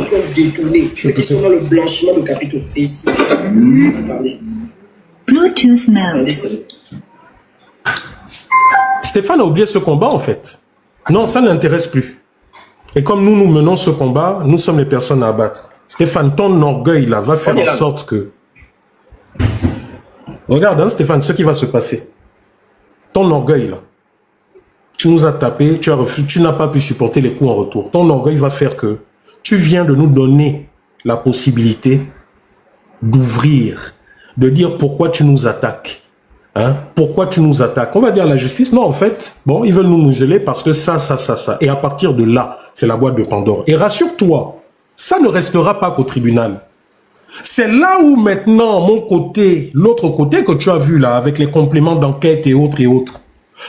qui ont détourné, ceux qui sont dans le blanchiment de capitaux. C'est ici. Attendez. Bluetooth mode. Attendez, c'est... Stéphane a oublié ce combat, en fait. Non, ça n'intéresse plus. Et comme nous menons ce combat, nous sommes les personnes à abattre. Stéphane, ton orgueil, là, va faire en sorte que... Regarde, hein, Stéphane, ce qui va se passer. Ton orgueil, là. Tu nous as tapé, tu as refusé, tu n'as pas pu supporter les coups en retour. Ton orgueil va faire que tu viens de nous donner la possibilité d'ouvrir, de dire pourquoi tu nous attaques. Hein? Pourquoi tu nous attaques? On va dire à la justice, non, en fait, bon, ils veulent nous museler parce que ça. Et à partir de là, c'est la boîte de Pandore. Et rassure-toi, ça ne restera pas qu'au tribunal. C'est là où maintenant, mon côté, l'autre côté que tu as vu là, avec les compléments d'enquête et autres,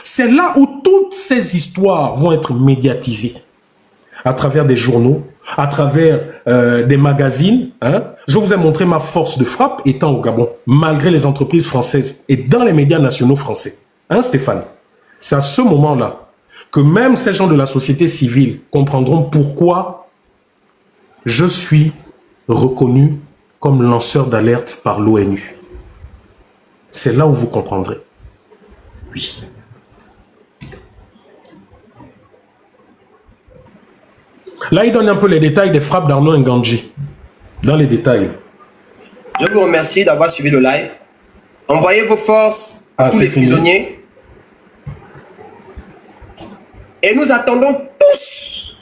c'est là où toutes ces histoires vont être médiatisées. À travers des journaux, à travers des magazines. Hein. Je vous ai montré ma force de frappe étant au Gabon, malgré les entreprises françaises et dans les médias nationaux français. Hein, Stéphane? C'est à ce moment-là que même ces gens de la société civile comprendront pourquoi je suis reconnu comme lanceur d'alerte par l'ONU. C'est là où vous comprendrez. Oui. Là, il donne un peu les détails des frappes d'Arnaud Ngandji. Dans les détails. Je vous remercie d'avoir suivi le live. Envoyez vos forces à tous les prisonniers. Et nous attendons tous.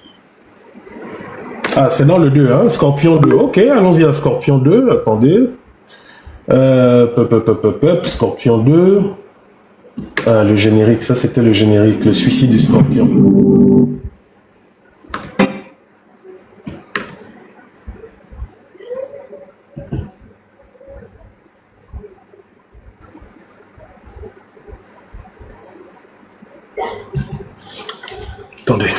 Ah, c'est dans le 2, hein? Scorpion 2. Ok, allons-y à Scorpion 2. Attendez. Scorpion 2. Ah, le générique, ça c'était le générique. Le suicide du Scorpion. Attendez.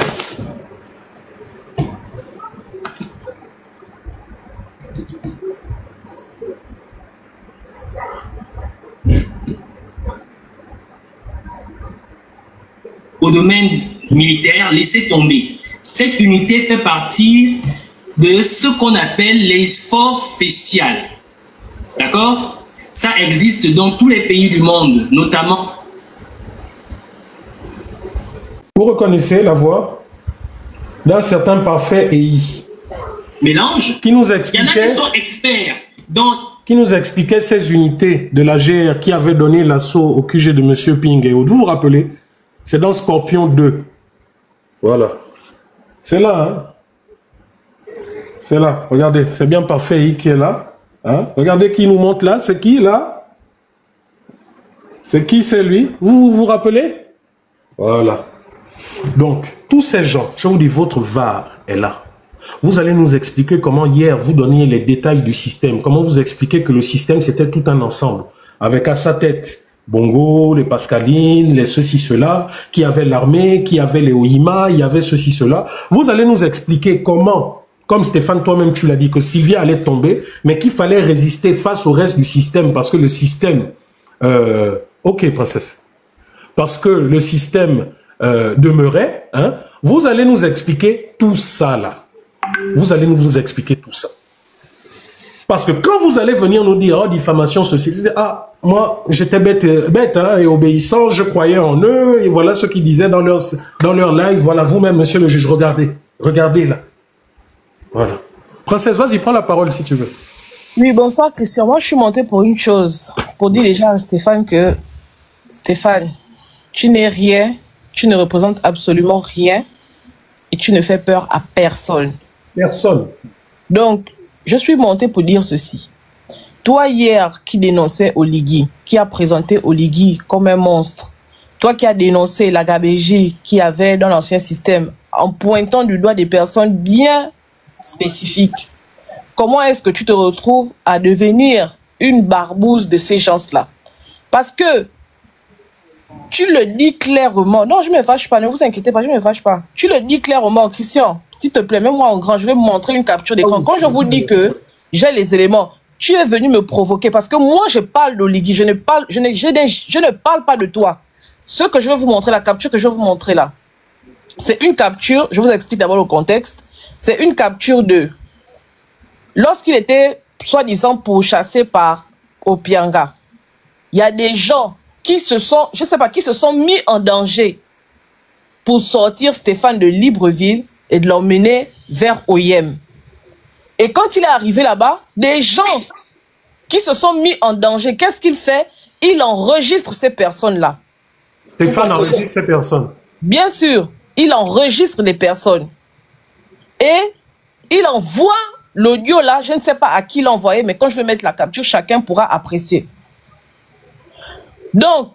Au domaine militaire, laissez tomber. Cette unité fait partie de ce qu'on appelle les forces spéciales. D'accord? Ça existe dans tous les pays du monde, notamment. Vous reconnaissez la voix d'un certain parfait EI. Mélange. Qui nous expliquait, il y en a qui sont experts dans... Qui nous expliquait ces unités de la GR qui avaient donné l'assaut au QG de M. Ping et autres. Vous vous rappelez? C'est dans Scorpion 2. Voilà. C'est là, hein? C'est là. Regardez, c'est bien parfait EI qui est là. Hein? Regardez qui nous montre là. C'est qui là? C'est qui, c'est lui? Vous vous rappelez? Voilà. Donc, tous ces gens, je vous dis, votre VAR est là. Vous allez nous expliquer comment hier, vous donniez les détails du système. Comment vous expliquez que le système, c'était tout un ensemble. Avec à sa tête, Bongo, les Pascalines, les ceci, cela, qui avait l'armée, qui avait les OIMA, il y avait ceci, cela. Vous allez nous expliquer comment, comme Stéphane, toi-même, tu l'as dit, que Sylvia allait tomber, mais qu'il fallait résister face au reste du système, parce que le système... ok, princesse. Parce que le système... demeurait, hein, vous allez nous expliquer tout ça là. Vous allez nous expliquer tout ça. Parce que quand vous allez venir nous dire, oh, diffamation, ceci, ah, moi, j'étais bête hein, et obéissant, je croyais en eux, et voilà ce qu'ils disaient dans leur live, voilà, vous-même, monsieur le juge, regardez là. Voilà. Princesse, vas-y, prends la parole si tu veux. Oui, bonsoir Christian, moi je suis montée pour une chose, pour dire déjà à Stéphane que, Stéphane, tu n'es rien, tu ne représentes absolument rien et tu ne fais peur à personne. Personne. Donc, je suis montée pour dire ceci. Toi hier qui dénonçais Oligui, qui a présenté Oligui comme un monstre, toi qui as dénoncé la gabégie qu'il y avait dans l'ancien système en pointant du doigt des personnes bien spécifiques, comment est-ce que tu te retrouves à devenir une barbouze de ces gens-là? Parce que tu le dis clairement. Non, je ne me fâche pas. Ne vous inquiétez pas, je ne me fâche pas. Tu le dis clairement, Christian. S'il te plaît, même moi en grand, je vais vous montrer une capture d'écran. Quand je vous dis que j'ai les éléments, tu es venu me provoquer parce que moi, je parle d'Oligui. Je ne parle pas de toi. Ce que je vais vous montrer, la capture que je vais vous montrer là, c'est une capture. Je vous explique d'abord le contexte. C'est une capture de lorsqu'il était soi-disant pourchassé par Opianga, il y a des gens qui se sont, je sais pas, qui se sont mis en danger pour sortir Stéphane de Libreville et de l'emmener vers Oyem. Et quand il est arrivé là-bas, des gens qui se sont mis en danger, qu'est-ce qu'il fait? Il enregistre ces personnes-là. Stéphane enregistre ces personnes. Bien sûr, il enregistre les personnes. Et il envoie l'audio là, je ne sais pas à qui l'envoyer, mais quand je vais mettre la capture, chacun pourra apprécier. Donc,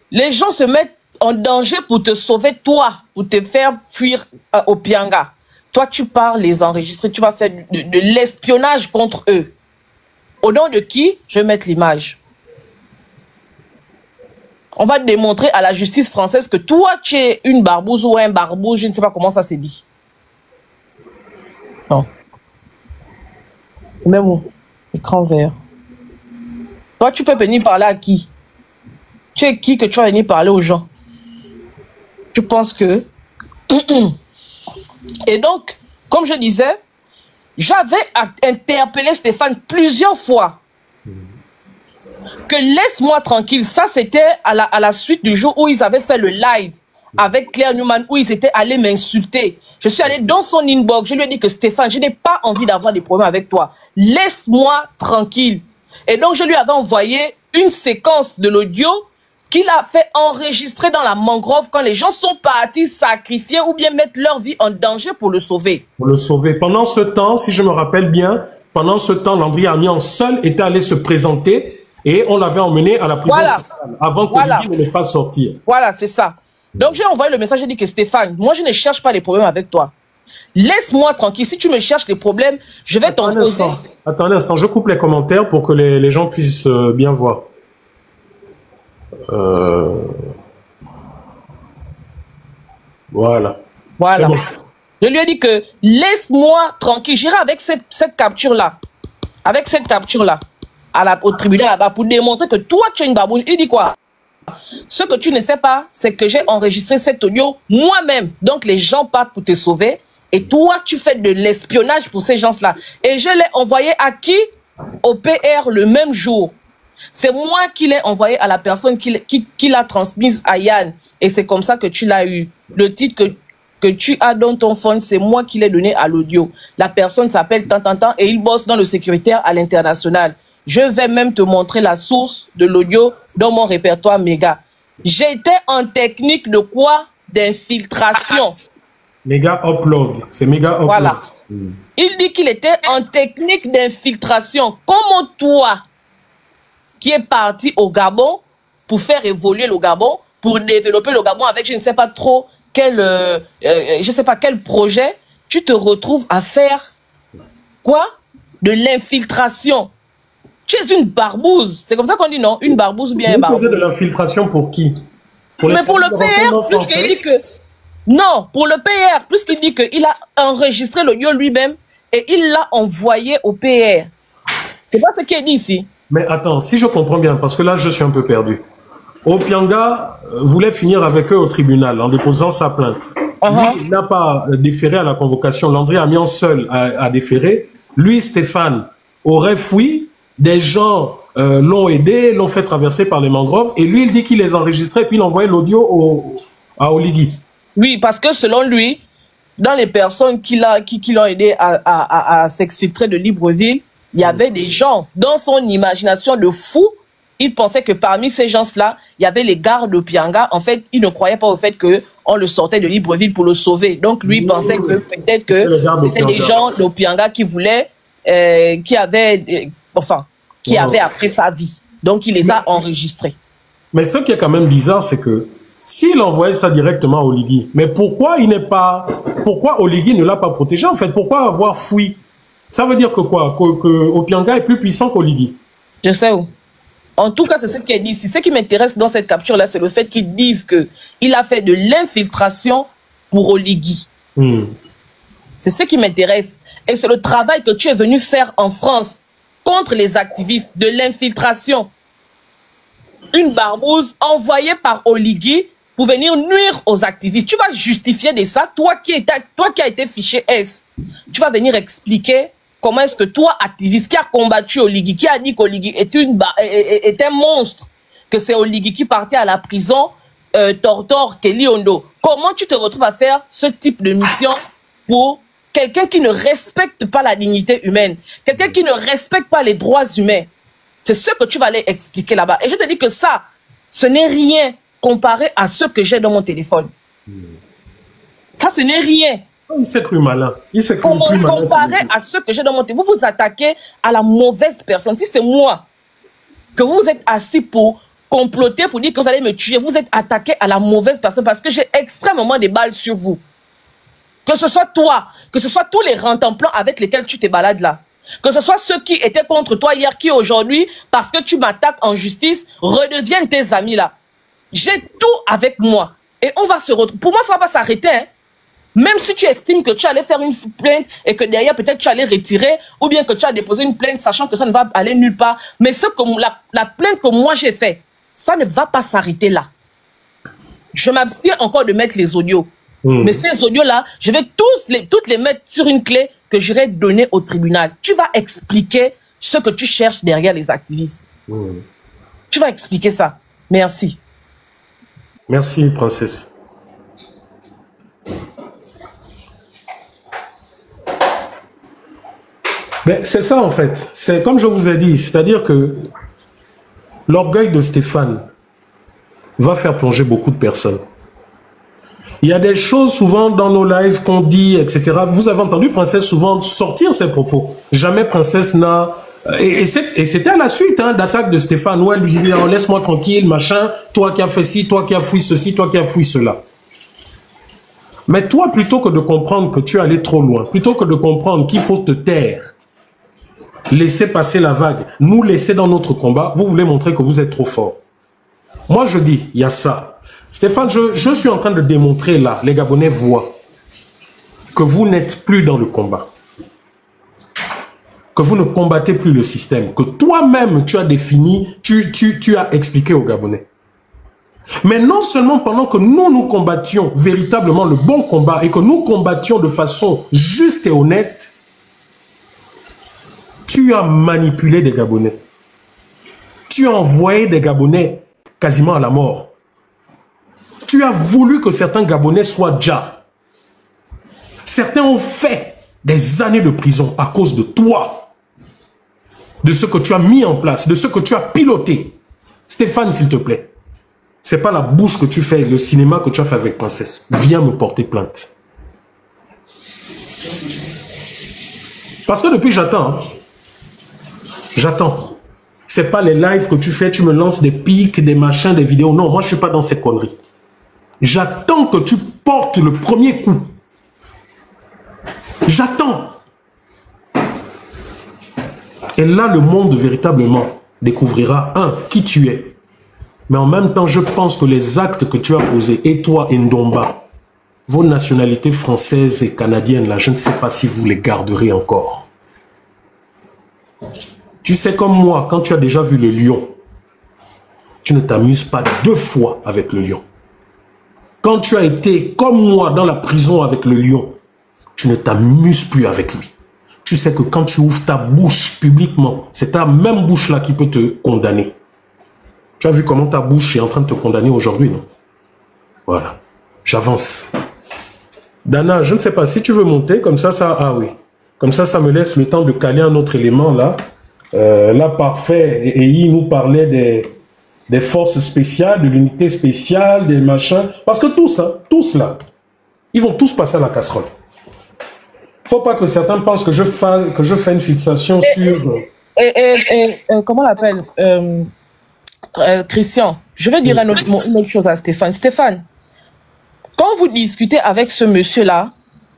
les gens se mettent en danger pour te sauver, toi, pour te faire fuir au Opianga. Toi, tu pars les enregistrer, tu vas faire de l'espionnage contre eux. Au nom de qui? Je vais mettre l'image. On va démontrer à la justice française que toi, tu es une barbouze ou un barbouze, je ne sais pas comment ça s'est dit. Non. C'est même où? Écran vert. Toi, tu peux venir parler à qui? Tu es qui que tu vas venir parler aux gens? Tu penses que... Et donc, comme je disais, j'avais interpellé Stéphane plusieurs fois. Que laisse-moi tranquille. Ça, c'était à la suite du jour où ils avaient fait le live avec Claire Newman, où ils étaient allés m'insulter. Je suis allé dans son inbox. Je lui ai dit que Stéphane, je n'ai pas envie d'avoir des problèmes avec toi. Laisse-moi tranquille. Et donc, je lui avais envoyé une séquence de l'audio qu'il a fait enregistrer dans la mangrove quand les gens sont partis sacrifier ou bien mettre leur vie en danger pour le sauver. Pour le sauver. Pendant ce temps, si je me rappelle bien, pendant ce temps, Landry Amiens seul était allé se présenter et on l'avait emmené à la prison avant que ne le fasse sortir. Voilà, c'est ça. Donc j'ai envoyé le message, j'ai dit que Stéphane, moi je ne cherche pas les problèmes avec toi. Laisse-moi tranquille. Si tu me cherches les problèmes, je vais t'en poser. Attendez un instant, je coupe les commentaires pour que les gens puissent bien voir. Voilà. Voilà. Bon. Je lui ai dit que laisse-moi tranquille. J'irai avec cette capture-là. Avec cette capture-là. Au tribunal là-bas pour démontrer que toi, tu es une babouche. Il dit quoi? Ce que tu ne sais pas, c'est que j'ai enregistré cet audio moi-même. Donc, les gens partent pour te sauver. Et toi, tu fais de l'espionnage pour ces gens-là. Et je l'ai envoyé à qui? Au PR le même jour. C'est moi qui l'ai envoyé à la personne qui l'a transmise à Yann. Et c'est comme ça que tu l'as eu. Le titre que tu as dans ton phone, c'est moi qui l'ai donné à l'audio. La personne s'appelle tant et il bosse dans le sécuritaire à l'international. Je vais même te montrer la source de l'audio dans mon répertoire méga. J'étais en technique de quoi? D'infiltration. Méga upload. C'est méga upload. Voilà. Il dit qu'il était en technique d'infiltration. Comment toi, qui est parti au Gabon pour faire évoluer le Gabon, pour développer le Gabon avec je ne sais pas trop quel, je sais pas quel projet, tu te retrouves à faire quoi? De l'infiltration. Tu es une barbouze. C'est comme ça qu'on dit, non? Une barbouze ou bien un barbouze. Vous faisiez de l'infiltration pour qui? Mais pour le PR, puisqu'il dit que... Non, pour le PR, puisqu'il dit qu'il a enregistré l'audio lui-même et il l'a envoyé au PR. C'est pas ce qu'il dit ici. Mais attends, si je comprends bien, parce que là, je suis un peu perdu. Opianga voulait finir avec eux au tribunal en déposant sa plainte. Lui, il n'a pas déféré à la convocation. Landry Amiens seul a déféré. Lui, Stéphane, aurait fui. Des gens l'ont aidé, l'ont fait traverser par les mangroves. Et lui, il dit qu'il les enregistrait, puis il envoyait l'audio à Oligui. Oui, parce que selon lui, dans les personnes qui l'ont aidé à s'exfiltrer de Libreville, il y avait des gens, dans son imagination de fou, il pensait que parmi ces gens-là, il y avait les gardes d'Opianga. En fait, il ne croyait pas au fait qu'on le sortait de Libreville pour le sauver. Donc, lui, il pensait que peut-être que c'était des gens d'Opianga qui voulaient, qui avaient après sa vie. Donc, il les a enregistrés. Mais ce qui est quand même bizarre, c'est que s'il envoyait ça directement à Oligui, mais pourquoi Oligui ne l'a pas protégé en fait? Pourquoi avoir fui? Ça veut dire que quoi? Que Opianga est plus puissant qu'Oligui? Je sais où. En tout cas, c'est ce qu'il a dit ici. Ce qui m'intéresse dans cette capture-là, c'est le fait qu'ils disent qu'il a fait de l'infiltration pour Oligui. C'est ce qui m'intéresse. Et c'est le travail que tu es venu faire en France contre les activistes, de l'infiltration. Une barbouze envoyée par Oligui pour venir nuire aux activistes. Tu vas justifier de ça, toi qui as été fiché S. Tu vas venir expliquer comment est-ce que toi, activiste, qui a combattu Oligui, qui a dit qu'Oligui est un monstre, que c'est Oligui qui partait à la prison, Tortor, Kelly Ondo, comment tu te retrouves à faire ce type de mission pour quelqu'un qui ne respecte pas la dignité humaine, quelqu'un qui ne respecte pas les droits humains? C'est ce que tu vas aller expliquer là-bas. Et je te dis que ça, ce n'est rien comparé à ce que j'ai dans mon téléphone. Ça, ce n'est rien. Il s'est cru malin. Il s'est cru plus malin. Comparé à ce que j'ai dans mon téléphone, vous vous attaquez à la mauvaise personne. Si c'est moi que vous êtes assis pour comploter, pour dire que vous allez me tuer, vous êtes attaqué à la mauvaise personne parce que j'ai extrêmement des balles sur vous. Que ce soit toi, que ce soit tous les rentemplant avec lesquels tu te balades là. Que ce soit ceux qui étaient contre toi hier, qui aujourd'hui, parce que tu m'attaques en justice, redeviennent tes amis là. J'ai tout avec moi. Et on va se retrouver. Pour moi, ça ne va pas s'arrêter. Hein. Même si tu estimes que tu allais faire une plainte et que derrière, peut-être tu allais retirer, ou bien que tu as déposé une plainte, sachant que ça ne va aller nulle part. Mais ce que la plainte que moi j'ai fait, ça ne va pas s'arrêter là. Je m'abstiens encore de mettre les audios. Mais ces audios-là, je vais toutes les mettre sur une clé que j'irai donner au tribunal. Tu vas expliquer ce que tu cherches derrière les activistes. Tu vas expliquer ça. Merci. Merci, princesse. Ben, c'est ça, en fait. C'est comme je vous ai dit, c'est-à-dire que l'orgueil de Stéphane va faire plonger beaucoup de personnes. Il y a des choses souvent dans nos lives qu'on dit, etc. Vous avez entendu Princesse souvent sortir ses propos. Jamais Princesse n'a... Et c'était à la suite d'attaque de Stéphane, où elle lui disait oh, « laisse-moi tranquille, machin, toi qui as fait ci, toi qui as fouillé ceci, toi qui as fouillé cela. » Mais toi, plutôt que de comprendre que tu es allé trop loin, plutôt que de comprendre qu'il faut te taire, laisser passer la vague, nous laisser dans notre combat, vous voulez montrer que vous êtes trop fort. Moi, je dis, il y a ça. Stéphane, je suis en train de démontrer là, les Gabonais voient que vous n'êtes plus dans le combat. Que vous ne combattez plus le système. Que toi-même, tu as défini, tu as expliqué aux Gabonais. Mais non seulement pendant que nous combattions véritablement le bon combat et que nous combattions de façon juste et honnête, tu as manipulé des Gabonais. Tu as envoyé des Gabonais quasiment à la mort. Tu as voulu que certains Gabonais soient déjà. Certains ont fait des années de prison à cause de toi. De ce que tu as mis en place, de ce que tu as piloté. Stéphane, s'il te plaît. C'est pas la bouche que tu fais, le cinéma que tu as fait avec Princesse. Viens me porter plainte. Parce que depuis, j'attends. J'attends. C'est pas les lives que tu fais, tu me lances des pics, des machins, des vidéos. Non, moi, je suis pas dans ces conneries. J'attends que tu portes le premier coup. J'attends. Et là, le monde véritablement découvrira, qui tu es. Mais en même temps, je pense que les actes que tu as posés, et toi, Ndomba, vos nationalités françaises et canadiennes, là, je ne sais pas si vous les garderez encore. Tu sais comme moi, quand tu as déjà vu le lion, tu ne t'amuses pas 2 fois avec le lion. Quand tu as été, comme moi, dans la prison avec le lion, tu ne t'amuses plus avec lui. Tu sais que quand tu ouvres ta bouche publiquement, c'est ta même bouche-là qui peut te condamner. Tu as vu comment ta bouche est en train de te condamner aujourd'hui, non? Voilà. J'avance. Dana, je ne sais pas si tu veux monter, comme ça, ah oui. Comme ça me laisse le temps de caler un autre élément, là. Là, parfait. Et il nous parlait des forces spéciales, de l'unité spéciale, des machins. Parce que tous là, ils vont tous passer à la casserole. Faut pas que certains pensent que je fais une fixation sur... comment on l'appelle Christian, je vais dire une autre chose à Stéphane. Stéphane, quand vous discutez avec ce monsieur-là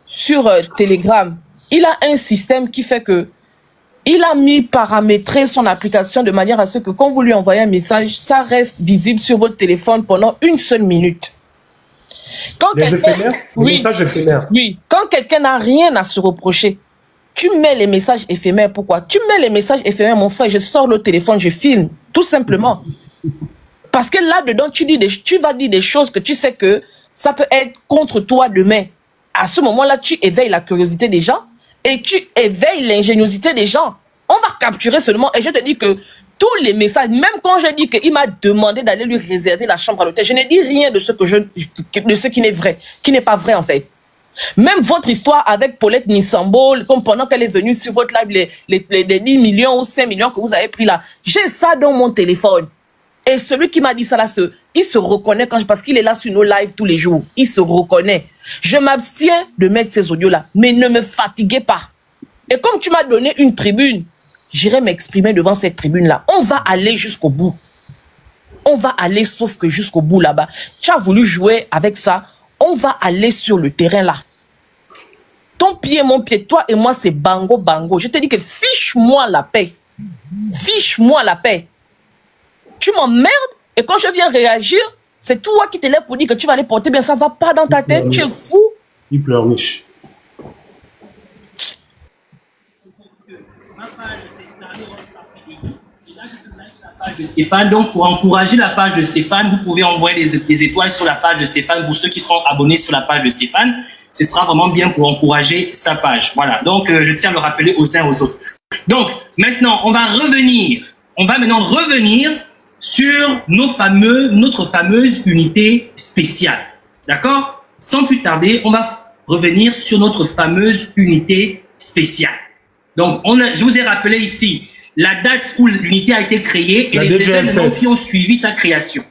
sur Telegram, il a un système qui fait que il a mis paramétrer son application de manière à ce que quand vous lui envoyez un message, ça reste visible sur votre téléphone pendant 1 seule minute. Quand les éphémères, les messages éphémères. Oui, quand quelqu'un n'a rien à se reprocher, tu mets les messages éphémères. Pourquoi? Tu mets les messages éphémères, mon frère, je sors le téléphone, je filme, tout simplement. Parce que là-dedans, tu vas dire des choses que tu sais que ça peut être contre toi demain. À ce moment-là, tu éveilles la curiosité des gens et tu éveilles l'ingéniosité des gens. On va capturer seulement, et je te dis que tous les messages, même quand je dis qu'il m'a demandé d'aller lui réserver la chambre à l'hôtel, je ne dis rien de ce qui n'est vrai, qui n'est pas vrai en fait. Même votre histoire avec Paulette Nissambo, comme pendant qu'elle est venue sur votre live, les 10 millions ou 5 millions que vous avez pris là, j'ai ça dans mon téléphone. Et celui qui m'a dit ça là, il se reconnaît parce qu'il est là sur nos lives tous les jours. Il se reconnaît. Je m'abstiens de mettre ces audios là, mais ne me fatiguez pas. Et comme tu m'as donné une tribune, j'irai m'exprimer devant cette tribune là. On va aller jusqu'au bout. On va aller sauf que jusqu'au bout là-bas. Tu as voulu jouer avec ça. On va aller sur le terrain là. Ton pied, mon pied, toi et moi c'est bango bango. Je te dis que fiche-moi la paix. Fiche-moi la paix. Tu m'emmerdes et quand je viens réagir, c'est toi qui te lèves pour dire que tu vas aller porter bien, ça va pas dans ta tête, tu es fou. Il pleurniche. Ma page, c'est la page de Stéphane. Donc, pour encourager la page de Stéphane, vous pouvez envoyer des étoiles sur la page de Stéphane. Pour ceux qui sont abonnés sur la page de Stéphane, ce sera vraiment bien pour encourager sa page. Voilà. Donc, je tiens à le rappeler aux uns aux autres. Donc, maintenant, on va maintenant revenir sur notre fameuse unité spéciale. D'accord? Sans plus tarder, on va revenir sur notre fameuse unité spéciale. Donc, je vous ai rappelé ici la date où l'unité a été créée et les événements qui ont suivi sa création.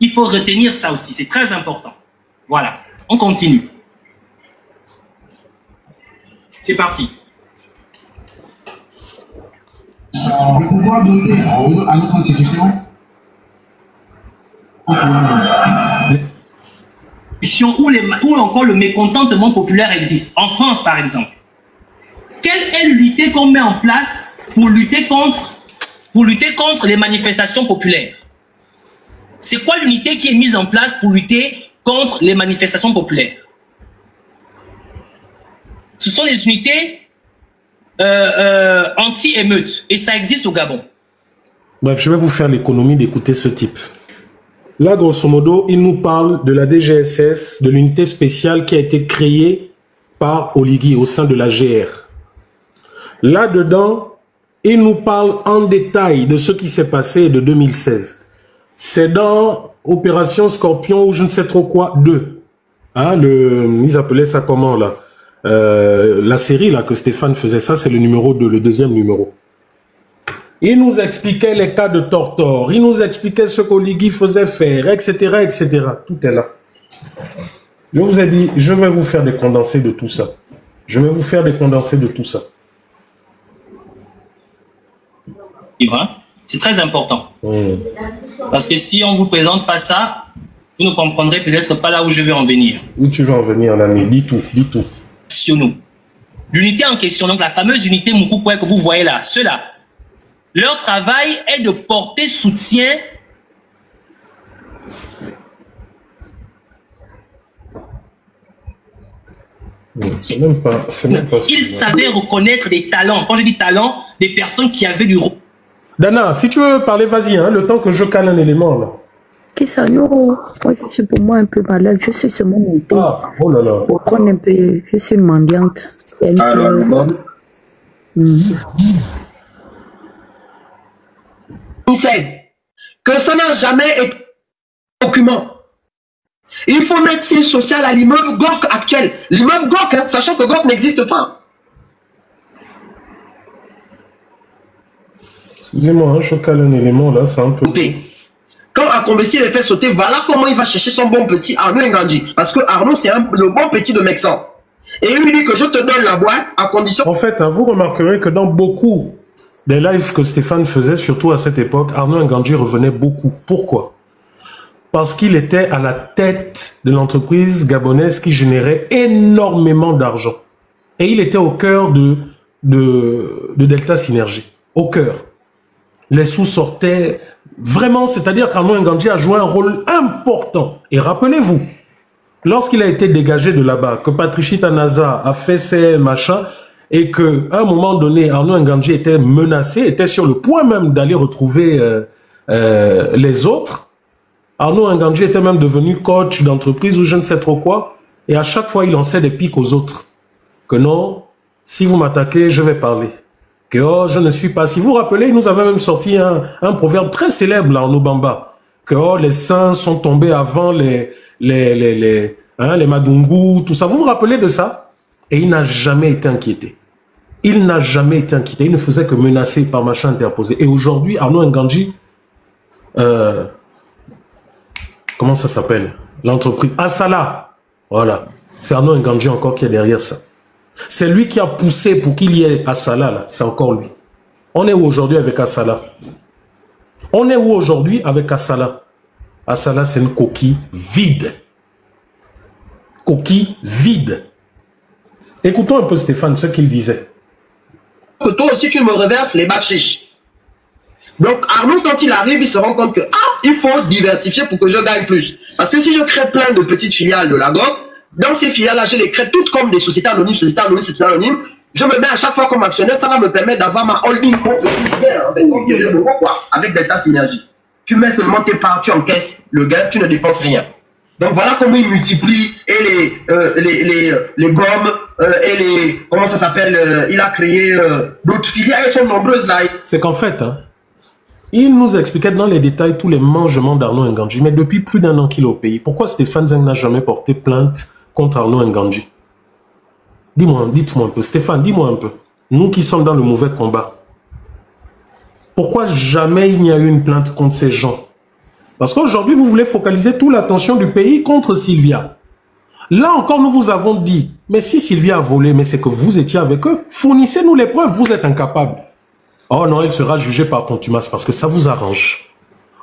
Il faut retenir ça aussi, c'est très important. Voilà, on continue. C'est parti. Le pouvoir doté à notre institution. Où encore le mécontentement populaire existe. En France, par exemple. Quelle est l'unité qu'on met en place pour lutter contre les manifestations populaires? C'est quoi l'unité qui est mise en place pour lutter contre les manifestations populaires? Ce sont les unités anti-émeutes. Et ça existe au Gabon. Bref, je vais vous faire l'économie d'écouter ce type. Là, grosso modo, il nous parle de la DGSS, de l'unité spéciale qui a été créée par Oligui au sein de la GR. Là-dedans, il nous parle en détail de ce qui s'est passé de 2016. C'est dans Opération Scorpion ou je ne sais trop quoi 2. Hein, ils appelaient ça comment là? La série là que Stéphane faisait, ça c'est le numéro 2, le deuxième numéro. Il nous expliquait les cas de Tortor, il nous expliquait ce qu'Oligui faisait faire, etc., etc. Tout est là. Je vous ai dit, je vais vous faire des condensés de tout ça. Je vais vous faire des condensés de tout ça. C'est très important. Parce que si on ne vous présente pas ça, vous ne comprendrez peut-être pas là où je vais en venir. Où tu veux en venir, l'ami? Dis tout, dis tout. Sur nous. L'unité en question, donc la fameuse unité Moukoukwé que vous voyez là, ceux-là, leur travail est de porter soutien même pas ils savaient reconnaître des talents. Quand je dis talents, des personnes qui avaient du... Dana, si tu veux parler, vas-y, hein, le temps que je cale un élément là. Ça, non, je suis pour moi un peu malade, je suis seulement montée. Ah, oh là là. Pour prendre un peu, je suis mendiante. Alors, 2016, que ça n'a jamais été document. Il faut mettre siège social à l'immeuble GOC actuel. L'immeuble GOC, hein, sachant que GOC n'existe pas. Excusez-moi, hein, je cale un élément là, c'est un peu... Quand Akombessi les fait sauter, voilà comment il va chercher son bon petit Arnaud Ngandji. Parce que Arnaud, c'est le bon petit de Mexan. Et il lui dit que je te donne la boîte à condition... En fait, hein, vous remarquerez que dans beaucoup des lives que Stéphane faisait, surtout à cette époque, Arnaud Ngandji revenait beaucoup. Pourquoi? Parce qu'il était à la tête de l'entreprise gabonaise qui générait énormément d'argent. Et il était au cœur de Delta Synergie. Au cœur. Les sous sortaient vraiment, c'est-à-dire qu'Arnaud Ngandji a joué un rôle important. Et rappelez-vous, lorsqu'il a été dégagé de là-bas, que Patricia Naza a fait ses machins, et qu'à un moment donné, Arnaud Ngandji était menacé, était sur le point même d'aller retrouver les autres, Arnaud Ngandji était même devenu coach d'entreprise ou je ne sais trop quoi, et à chaque fois, il lançait des pics aux autres. Que non, Si vous m'attaquez, je vais parler. Que oh, je ne suis pas... Si vous vous rappelez, il nous avait même sorti un proverbe très célèbre là en Obamba. Que oh, les saints sont tombés avant les Madungu, tout ça. Vous vous rappelez de ça? Et il n'a jamais été inquiété. Il n'a jamais été inquiété. Il ne faisait que menacer par machin interposé. Et aujourd'hui, Arnaud Ngandji, comment ça s'appelle? L'entreprise Asala. Voilà. C'est Arnaud Ngandji encore qui est derrière ça. C'est lui qui a poussé pour qu'il y ait Asala, là. C'est encore lui. On est où aujourd'hui avec Asala? On est où aujourd'hui avec Asala? Asala, c'est une coquille vide. Coquille vide. Écoutons un peu Stéphane, ce qu'il disait. Que toi aussi, tu me reverses les bachiches. Donc, Arnaud, quand il arrive, il se rend compte que, il faut diversifier pour que je gagne plus. Parce que si je crée plein de petites filiales de la GOG, dans ces filiales-là, je les crée toutes comme des sociétés anonymes, je me mets à chaque fois comme actionnaire, ça va me permettre d'avoir ma holding avec Delta Synergie. Tu mets seulement tes parts, tu encaisses le gain, tu ne dépenses rien. Donc voilà comment il multiplie et les gommes et les... Comment ça s'appelle, il a créé d'autres filiales, elles sont nombreuses là. C'est qu'en fait, il nous expliquait dans les détails tous les mangements d'Arnaud Ngandji, mais depuis plus d'un an qu'il est au pays. Pourquoi Stéphane Zeng n'a jamais porté plainte contre Arnaud Ngandji? Dites-moi un peu. Stéphane, dis-moi un peu. Nous qui sommes dans le mauvais combat, pourquoi jamais il n'y a eu une plainte contre ces gens? Parce qu'aujourd'hui, vous voulez focaliser toute l'attention du pays contre Sylvia. Là encore, nous vous avons dit, mais si Sylvia a volé, mais c'est que vous étiez avec eux, fournissez-nous les preuves, vous êtes incapables. Oh non, il sera jugé par contumace parce que ça vous arrange.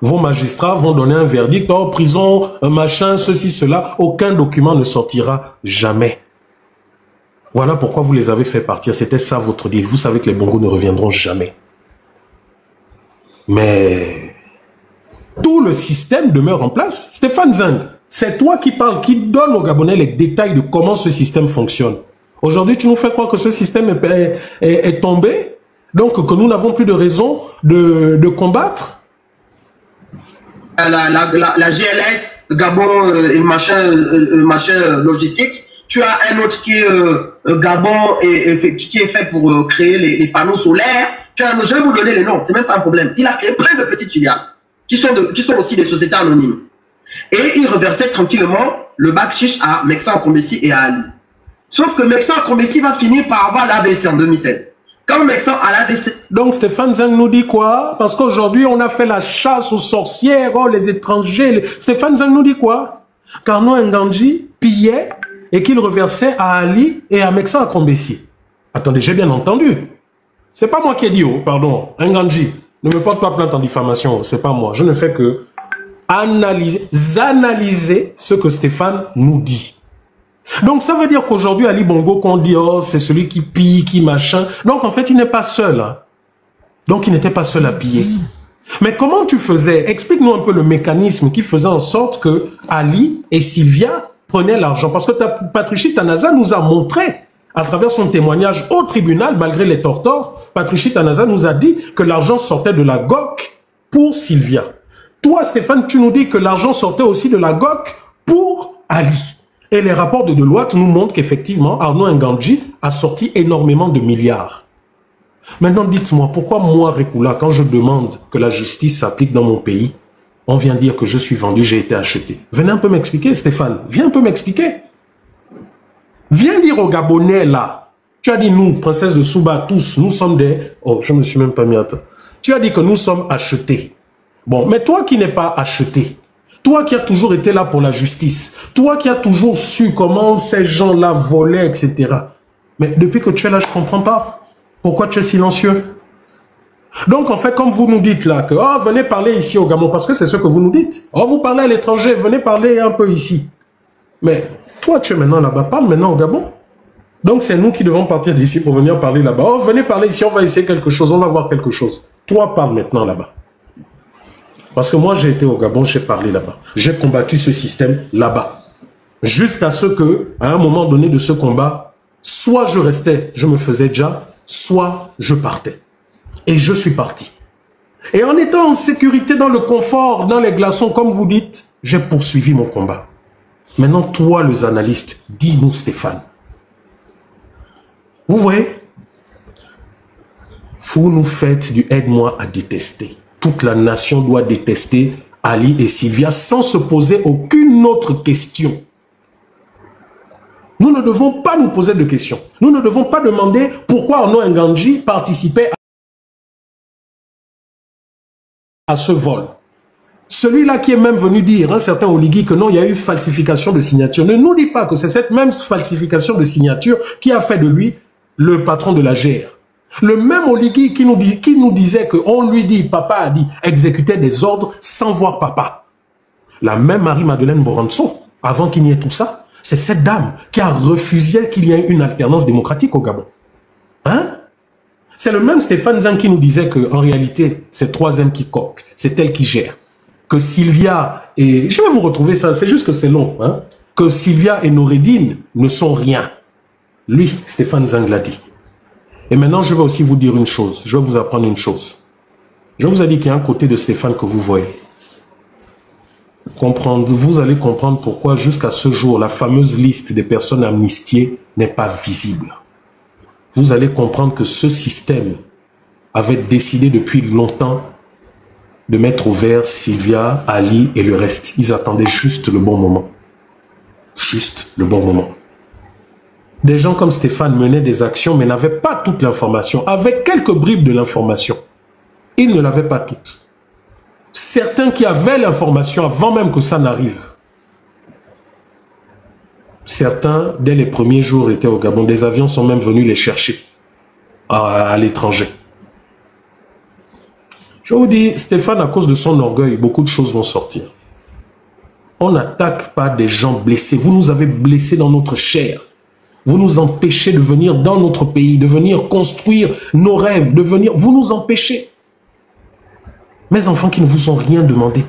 Vos magistrats vont donner un verdict, oh, prison, un machin, ceci, cela. Aucun document ne sortira jamais. Voilà pourquoi vous les avez fait partir. C'était ça votre deal. Vous savez que les Bongos ne reviendront jamais. Mais tout le système demeure en place. Stéphane Zeng, c'est toi qui parles, qui donne aux Gabonais les détails de comment ce système fonctionne. Aujourd'hui, tu nous fais croire que ce système est tombé, donc que nous n'avons plus de raison de combattre. La GLS, Gabon, machin logistique. Tu as un autre qui est Gabon et qui est fait pour créer les panneaux solaires. Tu as un autre, je vais vous donner les noms, c'est même pas un problème. Il a créé plein de petites filiales qui sont aussi des sociétés anonymes. Et il reversait tranquillement le bac chiche à Meksa Akombesi et à Ali. Sauf que Meksa Akombesi va finir par avoir l'AVC en 2007. Quand Meksa a l'AVC... Donc Stéphane Zeng nous dit quoi? Parce qu'aujourd'hui on a fait la chasse aux sorcières, oh, les étrangers. Stéphane Zeng nous dit quoi? Qu'Arnaud Ngandji pillait et qu'il reversait à Ali et à Meksa Akombesi. Attendez, j'ai bien entendu. C'est pas moi qui ai dit, oh, pardon, Ngandji, ne me porte pas plainte en diffamation, c'est pas moi. Je ne fais que analyser ce que Stéphane nous dit. Donc ça veut dire qu'aujourd'hui, Ali Bongo, qu'on dit, oh, c'est celui qui pille, qui machin. Donc en fait, il n'est pas seul. Hein. Donc il n'était pas seul à piller. Mais comment tu faisais? Explique-nous un peu le mécanisme qui faisait en sorte que Ali et Sylvia prenaient l'argent. Parce que Patricia Tanaza nous a montré, à travers son témoignage au tribunal, malgré les tortors, Patricia Tanaza nous a dit que l'argent sortait de la GOC pour Sylvia. Toi, Stéphane, tu nous dis que l'argent sortait aussi de la GOC pour Ali. Et les rapports de Deloitte nous montrent qu'effectivement, Arnaud Ngandji a sorti énormément de milliards. Maintenant, dites-moi, pourquoi moi, Rekula, quand je demande que la justice s'applique dans mon pays, on vient dire que je suis vendu, j'ai été acheté. Venez un peu m'expliquer, Stéphane. Viens un peu m'expliquer. Viens dire aux Gabonais, là. Tu as dit, nous, princesse de Souba, tous, nous sommes des... Oh, je me suis même pas mis à temps. Tu as dit que nous sommes achetés. Bon, mais toi qui n'es pas acheté, toi qui as toujours été là pour la justice, toi qui as toujours su comment ces gens-là volaient, etc. Mais depuis que tu es là, je ne comprends pas. Pourquoi tu es silencieux? Donc, en fait, comme vous nous dites là, que oh, venez parler ici au Gabon, parce que c'est ce que vous nous dites. Oh, vous parlez à l'étranger, venez parler un peu ici. Mais toi, tu es maintenant là-bas, parle maintenant au Gabon. Donc, c'est nous qui devons partir d'ici pour venir parler là-bas. Oh, venez parler ici, on va essayer quelque chose, on va voir quelque chose. Toi, parle maintenant là-bas. Parce que moi, j'ai été au Gabon, j'ai parlé là-bas. J'ai combattu ce système là-bas. Jusqu'à ce que, à un moment donné de ce combat, soit je restais, je me faisais déjà, soit je partais. Et je suis parti. Et en étant en sécurité dans le confort, dans les glaçons, comme vous dites, j'ai poursuivi mon combat. Maintenant, toi, les analystes, dis-nous, Stéphane. Vous voyez? vous nous faites du aide-moi à détester. Toute la nation doit détester Ali et Sylvia sans se poser aucune autre question. Nous ne devons pas nous poser de questions. Nous ne devons pas demander pourquoi Arnaud Nganji participait à ce vol. Celui-là qui est même venu dire, un certain Oligui, que non, il y a eu falsification de signature. Ne nous dis pas que c'est cette même falsification de signature qui a fait de lui le patron de la GR. Le même Oligui qui nous disait qu'on lui dit, papa a dit, exécuter des ordres sans voir papa. La même Marie-Madeleine Boranso, avant qu'il n'y ait tout ça, c'est cette dame qui a refusé qu'il y ait une alternance démocratique au Gabon. Hein? C'est le même Stéphane Zang qui nous disait qu'en réalité, c'est troisième qui coque, c'est elle qui gère. Que Sylvia et... Je vais vous retrouver ça, c'est juste que c'est long. Hein? Que Sylvia et Noureddine ne sont rien. Lui, Stéphane Zang l'a dit. Et maintenant, je vais aussi vous dire une chose. Je vais vous apprendre une chose. Je vous ai dit qu'il y a un côté de Stéphane que vous voyez. Vous allez comprendre pourquoi jusqu'à ce jour, la fameuse liste des personnes amnistiées n'est pas visible. Vous allez comprendre que ce système avait décidé depuis longtemps de mettre au vert Sylvia, Ali et le reste. Ils attendaient juste le bon moment. Juste le bon moment. Des gens comme Stéphane menaient des actions mais n'avaient pas toute l'information, avec quelques bribes de l'information. Ils ne l'avaient pas toute. Certains qui avaient l'information avant même que ça n'arrive. Certains, dès les premiers jours, étaient au Gabon. Des avions sont même venus les chercher à l'étranger. Je vous dis, Stéphane, à cause de son orgueil, beaucoup de choses vont sortir. On n'attaque pas des gens blessés. Vous nous avez blessés dans notre chair. Vous nous empêchez de venir dans notre pays, de venir construire nos rêves, de venir... Vous nous empêchez. Mes enfants qui ne vous ont rien demandé,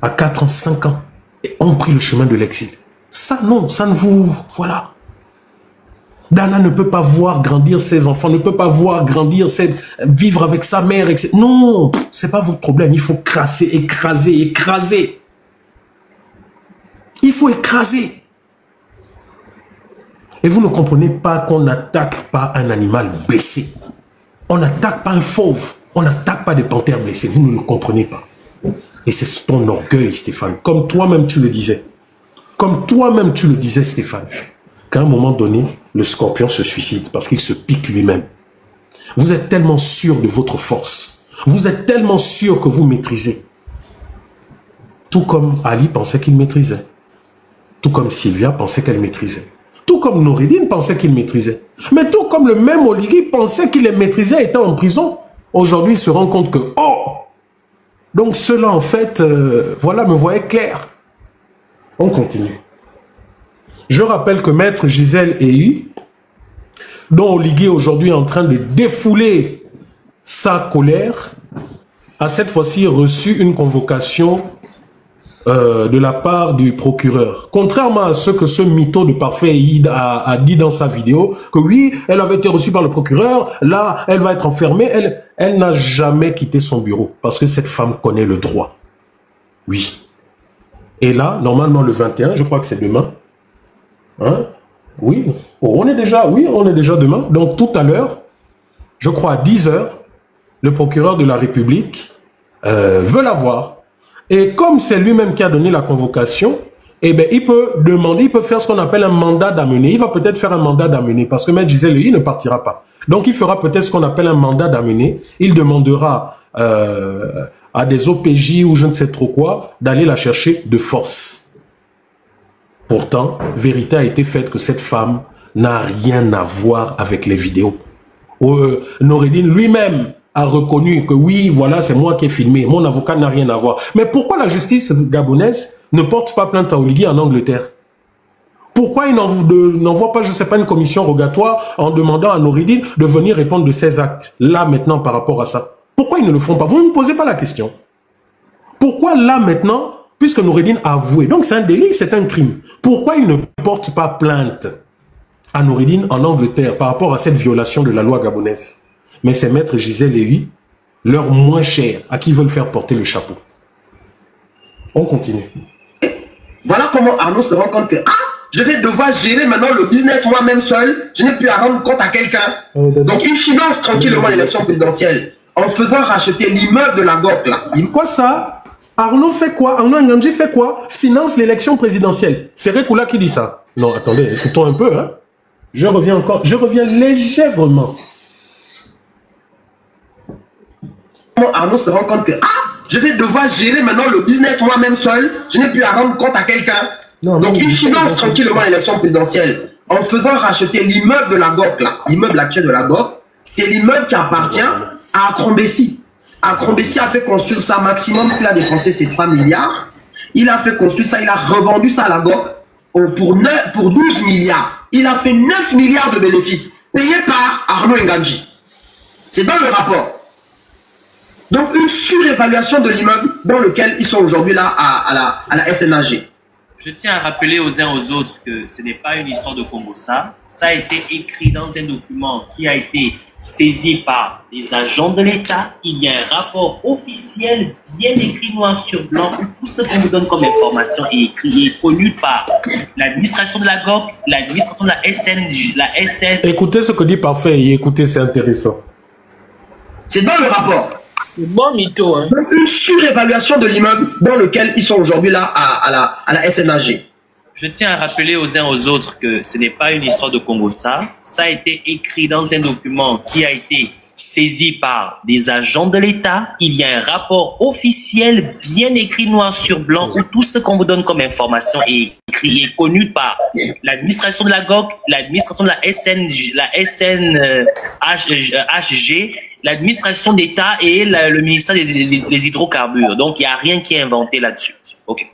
à 4 ans, 5 ans, et ont pris le chemin de l'exil. Ça, non, ça ne vous... Voilà. Dana ne peut pas voir grandir ses enfants, ne peut pas voir grandir, vivre avec sa mère, etc. Non, c'est pas votre problème. Il faut crasser, écraser, écraser. Il faut écraser. Et vous ne comprenez pas qu'on n'attaque pas un animal blessé. On n'attaque pas un fauve. On n'attaque pas des panthères blessées. Vous ne le comprenez pas. Et c'est ton orgueil, Stéphane. Comme toi-même tu le disais. Comme toi-même tu le disais, Stéphane. Qu'à un moment donné, le scorpion se suicide parce qu'il se pique lui-même. Vous êtes tellement sûr de votre force. Vous êtes tellement sûr que vous maîtrisez. Tout comme Ali pensait qu'il maîtrisait. Tout comme Sylvia pensait qu'elle maîtrisait. Tout comme Noureddine pensait qu'il maîtrisait. Mais tout comme le même Oligui pensait qu'il les maîtrisait étant en prison. Aujourd'hui, il se rend compte que, oh, donc cela en fait, voilà, me voyait clair. On continue. Je rappelle que Maître Gisèle Ehu, dont Oligui aujourd'hui est en train de défouler sa colère, a cette fois-ci reçu une convocation de la part du procureur. Contrairement à ce que ce mytho de Parfait Eid a dit dans sa vidéo, que oui, elle avait été reçue par le procureur, là, elle va être enfermée, elle n'a jamais quitté son bureau, parce que cette femme connaît le droit. Oui. Et là, normalement le 21, je crois que c'est demain, hein? Oui, oh, on est déjà demain. Donc tout à l'heure, je crois à 10 h, le procureur de la République veut la voir. Et comme c'est lui-même qui a donné la convocation, eh bien, il peut demander, il peut faire ce qu'on appelle un mandat d'amener. Il va peut-être faire un mandat d'amener parce que Maître Gisèle Ehu ne partira pas. Donc, il fera peut-être ce qu'on appelle un mandat d'amener. Il demandera à des OPJ ou je ne sais trop quoi d'aller la chercher de force. Pourtant, vérité a été faite que cette femme n'a rien à voir avec les vidéos. Noureddine lui-même a reconnu que oui, voilà, c'est moi qui ai filmé. Mon avocat n'a rien à voir. Mais pourquoi la justice gabonaise ne porte pas plainte à Oligui en Angleterre? Pourquoi il n'envoie pas, je ne sais pas, une commission rogatoire en demandant à Noureddine de venir répondre de ses actes, là, maintenant, par rapport à ça? Pourquoi ils ne le font pas? Vous ne me posez pas la question. Pourquoi là, maintenant, puisque Noureddine a avoué, donc c'est un délit, c'est un crime, pourquoi il ne porte pas plainte à Noureddine en Angleterre par rapport à cette violation de la loi gabonaise? Mais c'est Maître Gisèle Ehu, leur moins cher, à qui ils veulent faire porter le chapeau. On continue. Voilà comment Arnaud se rend compte que, je vais devoir gérer maintenant le business moi-même seul. Je n'ai plus à rendre compte à quelqu'un. Donc, il finance tranquillement l'élection présidentielle en faisant racheter l'immeuble de la GOC, là. Quoi ça? Arnaud fait quoi? Arnaud Nganji fait quoi? Finance l'élection présidentielle. C'est Rekoula qui dit ça. Non, attendez, écoutons un peu. Hein. Je reviens légèrement. Arnaud se rend compte que je vais devoir gérer maintenant le business moi-même seul. Je n'ai plus à rendre compte à quelqu'un. Donc, il finance tranquillement l'élection présidentielle en faisant racheter l'immeuble de la GOC, là. L'immeuble actuel de la GOC, c'est l'immeuble qui appartient à Akrombessi. Akrombessi a fait construire ça maximum, ce qu'il a dépensé, c'est 3 milliards. Il a fait construire ça, il a revendu ça à la GOC pour 12 milliards. Il a fait 9 milliards de bénéfices payés par Arnaud Nganji. C'est dans le rapport. Donc, une surévaluation de l'immeuble dans lequel ils sont aujourd'hui là à la SNAG. Je tiens à rappeler aux uns aux autres que ce n'est pas une histoire de Congo ça. Ça a été écrit dans un document qui a été saisi par des agents de l'État. Il y a un rapport officiel bien écrit noir sur blanc où tout ce qu'on vous donne comme information est écrit et connu par l'administration de la GOC, l'administration de la SN. Écoutez ce que dit Parfait et écoutez, c'est intéressant. C'est dans le rapport. Bon mytho, hein. Donc, une surévaluation de l'immeuble dans lequel ils sont aujourd'hui là à la SNAG. Je tiens à rappeler aux uns aux autres que ce n'est pas une histoire de Congo ça. Ça a été écrit dans un document qui a été saisi par des agents de l'État. Il y a un rapport officiel bien écrit noir sur blanc où tout ce qu'on vous donne comme information est écrit et connu par l'administration de la GOC, l'administration de la SNHG, l'administration d'État et le ministère des hydrocarbures. Donc, il n'y a rien qui est inventé là-dessus. OK.